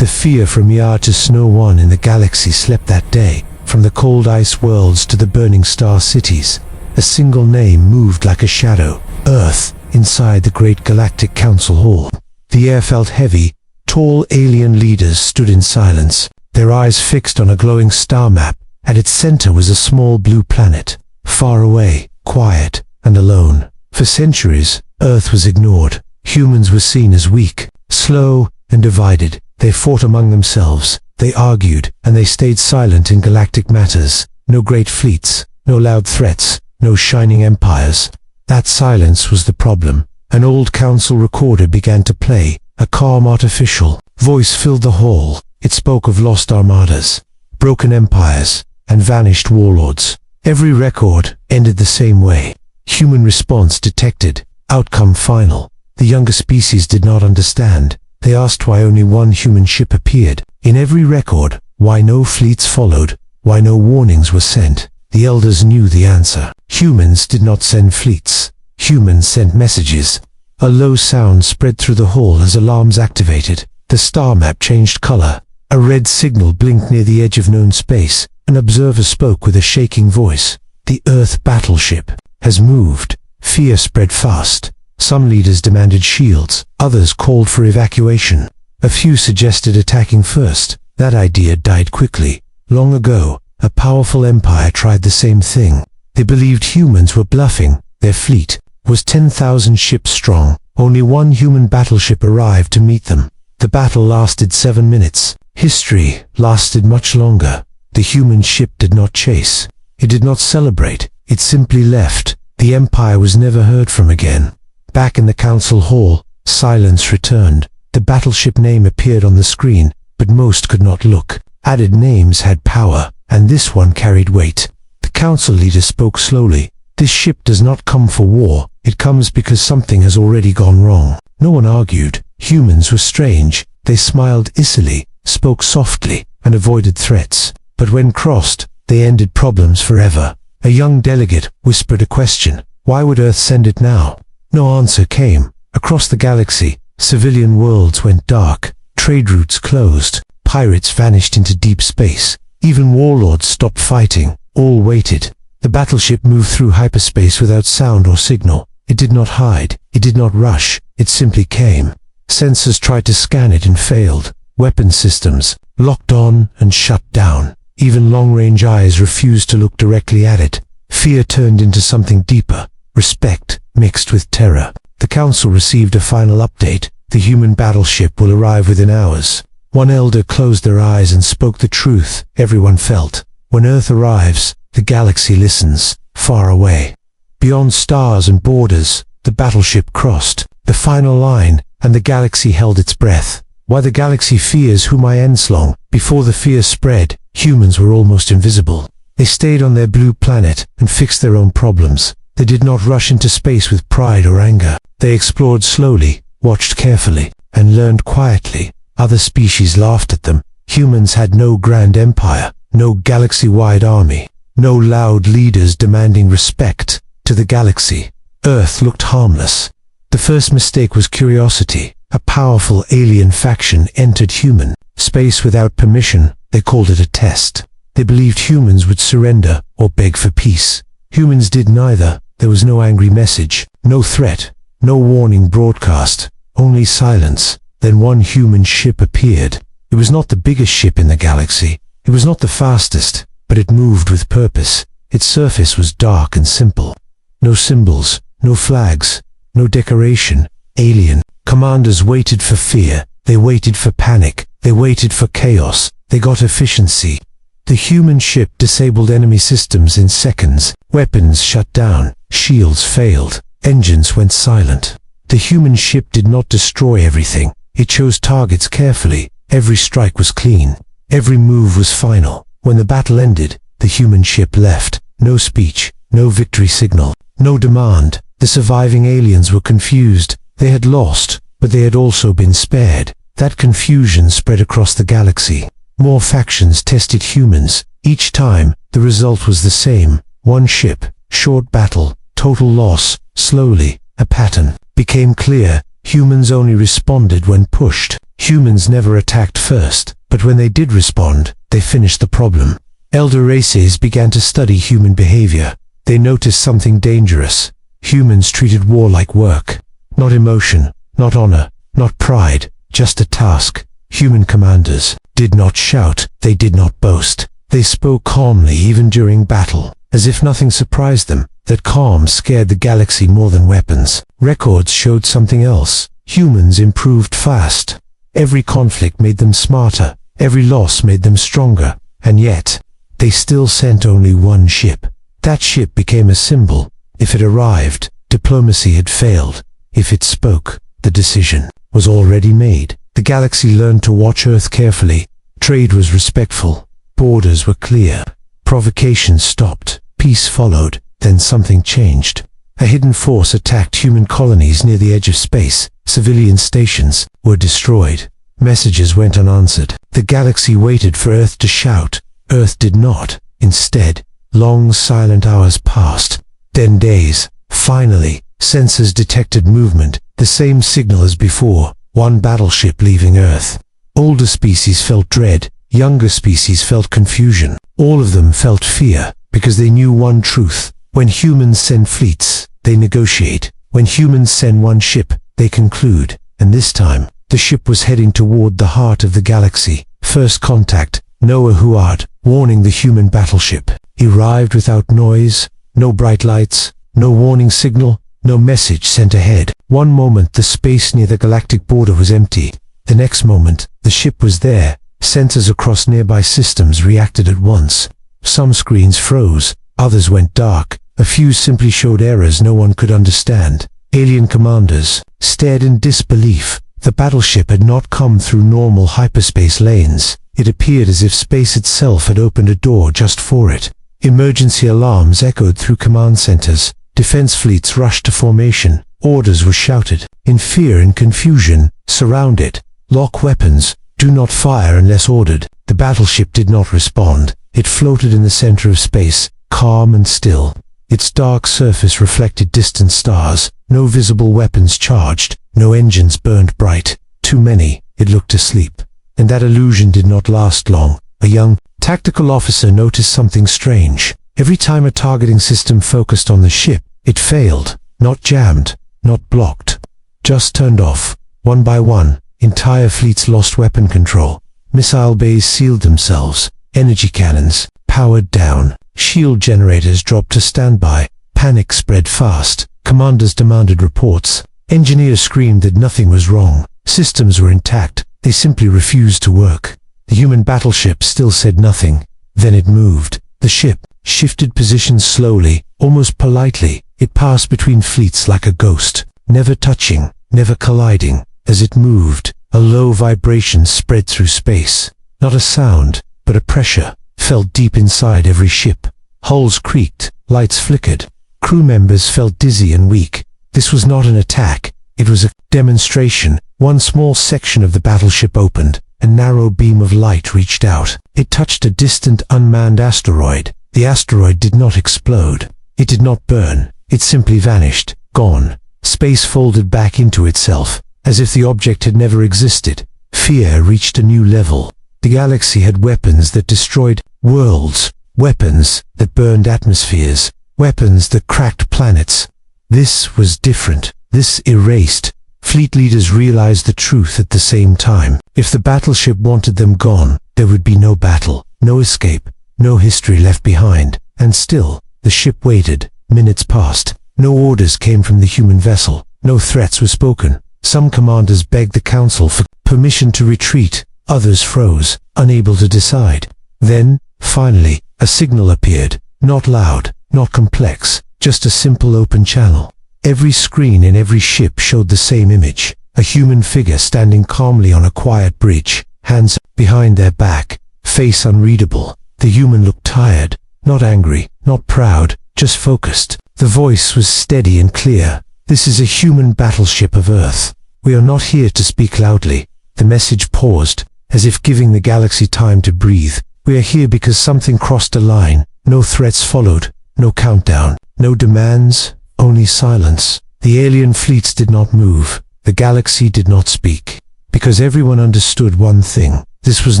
The fear from Yaartus no one in the galaxy slept that day. From the cold ice worlds to the burning star cities, a single name moved like a shadow: Earth. Inside the great Galactic Council Hall, the air felt heavy. Tall alien leaders stood in silence, their eyes fixed on a glowing star map. At its center was a small blue planet, far away, quiet, and alone. For centuries, Earth was ignored. Humans were seen as weak, slow, and divided. They fought among themselves, they argued, and they stayed silent in galactic matters. No great fleets, no loud threats, no shining empires. That silence was the problem. An old council recorder began to play. A calm, artificial voice filled the hall. It spoke of lost armadas, broken empires, and vanished warlords. Every record ended the same way. Human response detected, outcome final. The younger species did not understand. They asked why only one human ship appeared. In every record, why no fleets followed, why no warnings were sent. The elders knew the answer. Humans did not send fleets. Humans sent messages. A low sound spread through the hall as alarms activated. The star map changed color. A red signal blinked near the edge of known space. An observer spoke with a shaking voice. The Earth battleship has moved. Fear spread fast. Some leaders demanded shields. Others called for evacuation. A few suggested attacking first. That idea died quickly. Long ago, a powerful empire tried the same thing. They believed humans were bluffing. Their fleet was 10,000 ships strong. Only one human battleship arrived to meet them. The battle lasted 7 minutes. History lasted much longer. The human ship did not chase. It did not celebrate. It simply left. The empire was never heard from again. Back in the council hall, silence returned. The battleship name appeared on the screen, but most could not look. Added names had power, and this one carried weight. The council leader spoke slowly. This ship does not come for war. It comes because something has already gone wrong. No one argued. Humans were strange. They smiled easily, spoke softly, and avoided threats. But when crossed, they ended problems forever. A young delegate whispered a question. Why would Earth send it now? No answer came. Across the galaxy, civilian worlds went dark. Trade routes closed. Pirates vanished into deep space. Even warlords stopped fighting. All waited. The battleship moved through hyperspace without sound or signal. It did not hide. It did not rush. It simply came. Sensors tried to scan it and failed. Weapon systems locked on and shut down. Even long-range eyes refused to look directly at it. Fear turned into something deeper. Respect mixed with terror. The council received a final update. The human battleship will arrive within hours. One elder closed their eyes and spoke the truth everyone felt. When Earth arrives, the galaxy listens, far away. Beyond stars and borders, the battleship crossed the final line, and the galaxy held its breath. Why the galaxy fears Humai Enslong. Before the fear spread, humans were almost invisible. They stayed on their blue planet and fixed their own problems. They did not rush into space with pride or anger. They explored slowly, watched carefully, and learned quietly. Other species laughed at them. Humans had no grand empire, no galaxy-wide army, no loud leaders demanding respect. To the galaxy, Earth looked harmless. The first mistake was curiosity. A powerful alien faction entered human space without permission. They called it a test. They believed humans would surrender or beg for peace. Humans did neither. There was no angry message, no threat, no warning broadcast, only silence. Then one human ship appeared. It was not the biggest ship in the galaxy. It was not the fastest, but it moved with purpose. Its surface was dark and simple. No symbols, no flags, no decoration. Alien. Commanders waited for fear. They waited for panic. They waited for chaos. They got efficiency. The human ship disabled enemy systems in seconds. Weapons shut down. Shields failed. Engines went silent. The human ship did not destroy everything. It chose targets carefully. Every strike was clean. Every move was final. When the battle ended, the human ship left. No speech, no victory signal, no demand. The surviving aliens were confused. They had lost, but they had also been spared. That confusion spread across the galaxy. More factions tested humans. Each time, the result was the same. One ship, short battle, total loss. Slowly, a pattern became clear. Humans only responded when pushed. Humans never attacked first, but when they did respond, they finished the problem. Elder races began to study human behavior. They noticed something dangerous. Humans treated war like work. Not emotion, not honor, not pride, just a task. Human commanders did not shout, they did not boast. They spoke calmly even during battle, as if nothing surprised them. That calm scared the galaxy more than weapons. Records showed something else. Humans improved fast. Every conflict made them smarter. Every loss made them stronger. And yet, they still sent only one ship. That ship became a symbol. If it arrived, diplomacy had failed. If it spoke, the decision was already made. The galaxy learned to watch Earth carefully. Trade was respectful. Borders were clear. Provocations stopped. Peace followed. Then something changed. A hidden force attacked human colonies near the edge of space. Civilian stations were destroyed. Messages went unanswered. The galaxy waited for Earth to shout. Earth did not. Instead, long silent hours passed. Then days. Finally, sensors detected movement, the same signal as before. One battleship leaving Earth. Older species felt dread. Younger species felt confusion. All of them felt fear, because they knew one truth. When humans send fleets, they negotiate. When humans send one ship, they conclude. And this time, the ship was heading toward the heart of the galaxy. First contact, Noah Huard, warning the human battleship. He arrived without noise, no bright lights, no warning signal, no message sent ahead. One moment the space near the galactic border was empty. The next moment, the ship was there. Sensors across nearby systems reacted at once. Some screens froze, others went dark. A few simply showed errors no one could understand. Alien commanders stared in disbelief. The battleship had not come through normal hyperspace lanes. It appeared as if space itself had opened a door just for it. Emergency alarms echoed through command centers. Defense fleets rushed to formation. Orders were shouted. In fear and confusion, surround it. Lock weapons. Do not fire unless ordered. The battleship did not respond. It floated in the center of space, calm and still. Its dark surface reflected distant stars. No visible weapons charged. No engines burned bright. Too many. It looked asleep. And that illusion did not last long. A young tactical officer noticed something strange. Every time a targeting system focused on the ship, it failed. Not jammed. Not blocked. Just turned off. One by one, entire fleets lost weapon control. Missile bays sealed themselves. Energy cannons powered down. Shield generators dropped to standby. Panic spread fast. Commanders demanded reports. Engineers screamed that nothing was wrong. Systems were intact. They simply refused to work. The human battleship still said nothing. Then it moved. The ship shifted positions slowly, almost politely. It passed between fleets like a ghost, never touching, never colliding. As it moved, a low vibration spread through space. Not a sound, but a pressure felt deep inside every ship. Hulls creaked, lights flickered. Crew members felt dizzy and weak. This was not an attack. It was a demonstration. One small section of the battleship opened. A narrow beam of light reached out. It touched a distant unmanned asteroid. The asteroid did not explode. It did not burn. It simply vanished, gone. Space folded back into itself, as if the object had never existed. Fear reached a new level. The galaxy had weapons that destroyed worlds, weapons that burned atmospheres, weapons that cracked planets. This was different. This erased. Fleet leaders realized the truth at the same time. If the battleship wanted them gone, there would be no battle, no escape, no history left behind. And still, the ship waited. Minutes passed. No orders came from the human vessel. No threats were spoken. Some commanders begged the council for permission to retreat. Others froze, unable to decide. Then, finally, a signal appeared. Not loud, not complex, just a simple open channel. Every screen in every ship showed the same image. A human figure standing calmly on a quiet bridge, hands behind their back, face unreadable. The human looked tired, not angry, not proud, just focused. The voice was steady and clear. This is a human battleship of Earth. We are not here to speak loudly. The message paused, as if giving the galaxy time to breathe. We are here because something crossed a line. No threats followed, no countdown, no demands, only silence. The alien fleets did not move. The galaxy did not speak. Because everyone understood one thing. This was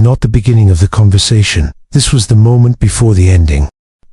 not the beginning of the conversation. This was the moment before the ending.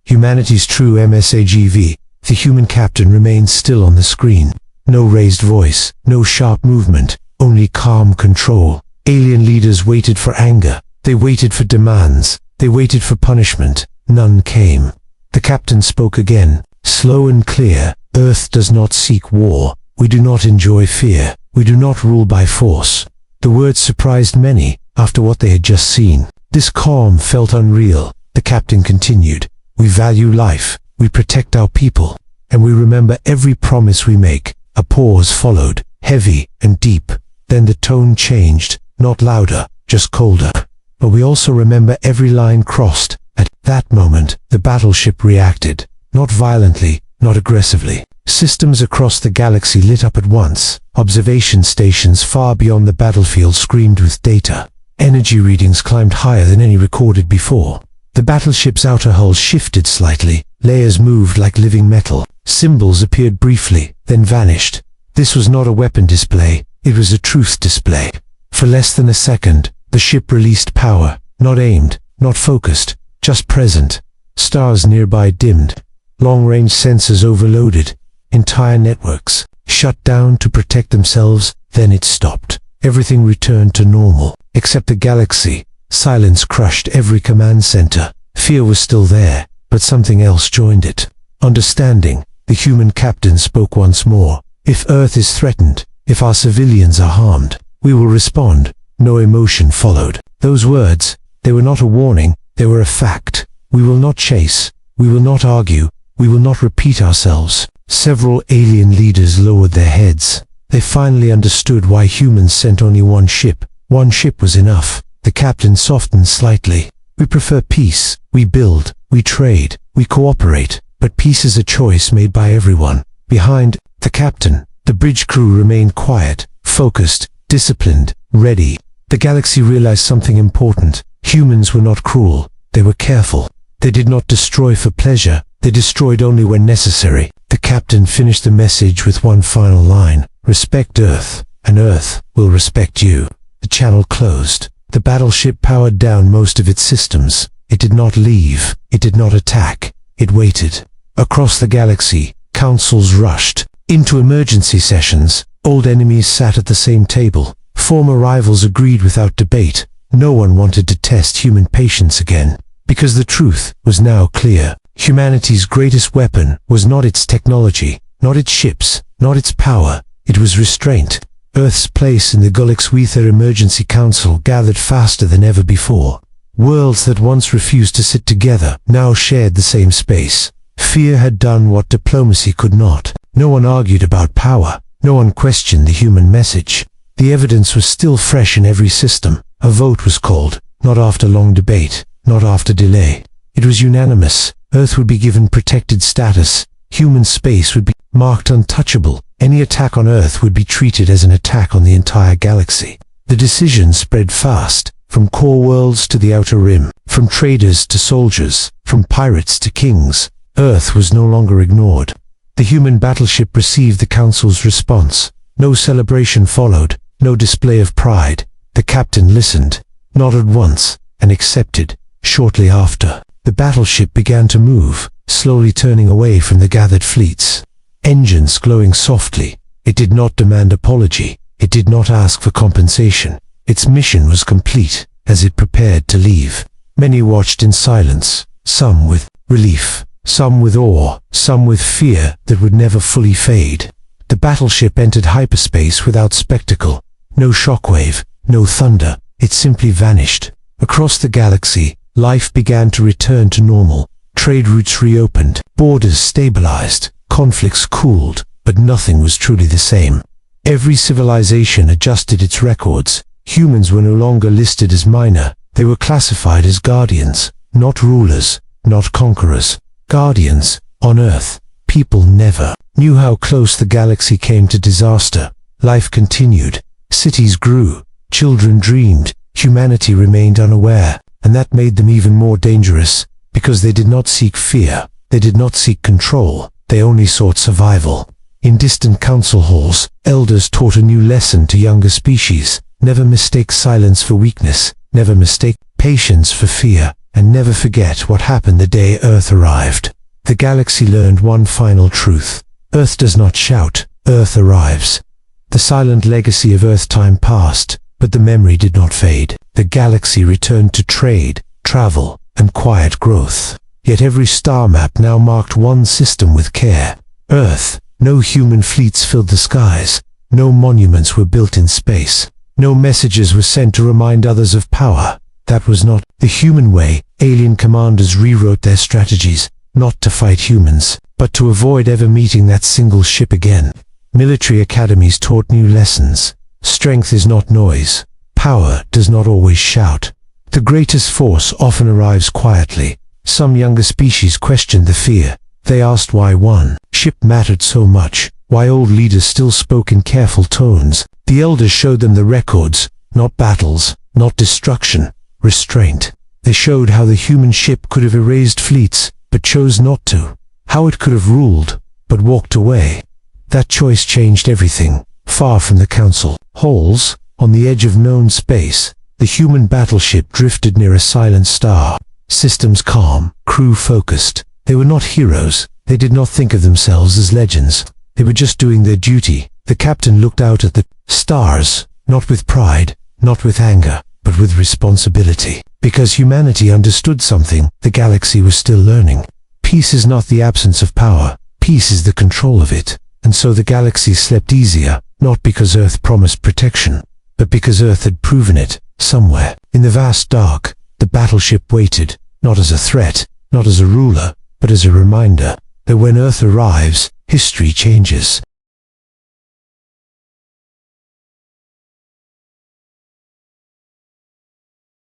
Humanity's true MSAGV, the human captain, remained still on the screen. No raised voice, no sharp movement, only calm control. Alien leaders waited for anger. They waited for demands. They waited for punishment. None came. The captain spoke again, slow and clear. Earth does not seek war. We do not enjoy fear. We do not rule by force. The words surprised many after what they had just seen. This calm felt unreal. The captain continued. We value life. We protect our people. And we remember every promise we make. A pause followed, heavy and deep. Then the tone changed, not louder, just colder. But we also remember every line crossed. At that moment, the battleship reacted. Not violently, not aggressively. Systems across the galaxy lit up at once. Observation stations far beyond the battlefield screamed with data. Energy readings climbed higher than any recorded before. The battleship's outer hull shifted slightly. Layers moved like living metal. Symbols appeared briefly, then vanished. This was not a weapon display. It was a truth display. For less than a second, the ship released power. Not aimed, not focused, just present. Stars nearby dimmed. Long-range sensors overloaded. Entire networks shut down to protect themselves. Then it stopped. Everything returned to normal, except the galaxy. Silence crushed every command center. Fear was still there, but something else joined it. Understanding. The human captain spoke once more. If Earth is threatened, if our civilians are harmed, we will respond. No emotion followed. Those words, they were not a warning, they were a fact. We will not chase. We will not argue. We will not repeat ourselves. Several alien leaders lowered their heads. They finally understood why humans sent only one ship. One ship was enough. The captain softened slightly. We prefer peace. We build. We trade. We cooperate. But peace is a choice made by everyone. Behind the captain, the bridge crew remained quiet, focused, disciplined, ready. The galaxy realized something important. Humans were not cruel. They were careful. They did not destroy for pleasure. They destroyed only when necessary. The captain finished the message with one final line. Respect Earth, and Earth will respect you. The channel closed. The battleship powered down most of its systems. It did not leave. It did not attack. It waited. Across the galaxy, councils rushed. Into emergency sessions, old enemies sat at the same table. Former rivals agreed without debate. No one wanted to test human patience again. Because the truth was now clear. Humanity's greatest weapon was not its technology, not its ships, not its power. It was restraint. Earth's place in the Galactic Emergency Council gathered faster than ever before. Worlds that once refused to sit together now shared the same space. Fear had done what diplomacy could not. No one argued about power. No one questioned the human message. The evidence was still fresh in every system. A vote was called, not after long debate, not after delay. It was unanimous. Earth would be given protected status. Human space would be marked untouchable. Any attack on Earth would be treated as an attack on the entire galaxy. The decision spread fast, from core worlds to the outer rim, from traders to soldiers, from pirates to kings. Earth was no longer ignored. The human battleship received the Council's response. No celebration followed, no display of pride. The captain listened, nodded once, and accepted. Shortly after, the battleship began to move, slowly turning away from the gathered fleets. Engines glowing softly. It did not demand apology. It did not ask for compensation. Its mission was complete as it prepared to leave. Many watched in silence, some with relief, some with awe, some with fear that would never fully fade. The battleship entered hyperspace without spectacle. No shockwave, no thunder. It simply vanished. Across the galaxy, life began to return to normal. Trade routes reopened. Borders stabilized. Conflicts cooled. But nothing was truly the same. Every civilization adjusted its records. Humans were no longer listed as minor. They were classified as guardians, not rulers, not conquerors. Guardians. On Earth, people never knew how close the galaxy came to disaster. Life continued. Cities grew. Children dreamed. Humanity remained unaware. And that made them even more dangerous, because they did not seek fear. They did not seek control. They only sought survival. In distant council halls, elders taught a new lesson to younger species. Never mistake silence for weakness, never mistake patience for fear, and never forget what happened the day Earth arrived. The galaxy learned one final truth. Earth does not shout, Earth arrives. The silent legacy of Earth time passed, but the memory did not fade. The galaxy returned to trade, travel, and quiet growth. Yet every star map now marked one system with care. Earth. No human fleets filled the skies. No monuments were built in space. No messages were sent to remind others of power. That was not the human way. Alien commanders rewrote their strategies, not to fight humans, but to avoid ever meeting that single ship again. Military academies taught new lessons. Strength is not noise. Power does not always shout. The greatest force often arrives quietly. Some younger species questioned the fear. They asked why one ship mattered so much, why old leaders still spoke in careful tones. The elders showed them the records, not battles, not destruction, restraint. They showed how the human ship could have erased fleets, but chose not to. How it could have ruled, but walked away. That choice changed everything. Far from the council halls, on the edge of known space, the human battleship drifted near a silent star. Systems calm, crew focused. They were not heroes. They did not think of themselves as legends. They were just doing their duty. The captain looked out at the stars, not with pride, not with anger, but with responsibility. Because humanity understood something, the galaxy was still learning. Peace is not the absence of power. Peace is the control of it. And so the galaxy slept easier, not because Earth promised protection, but because Earth had proven it, somewhere. In the vast dark, the battleship waited, not as a threat, not as a ruler, but as a reminder that when Earth arrives, history changes.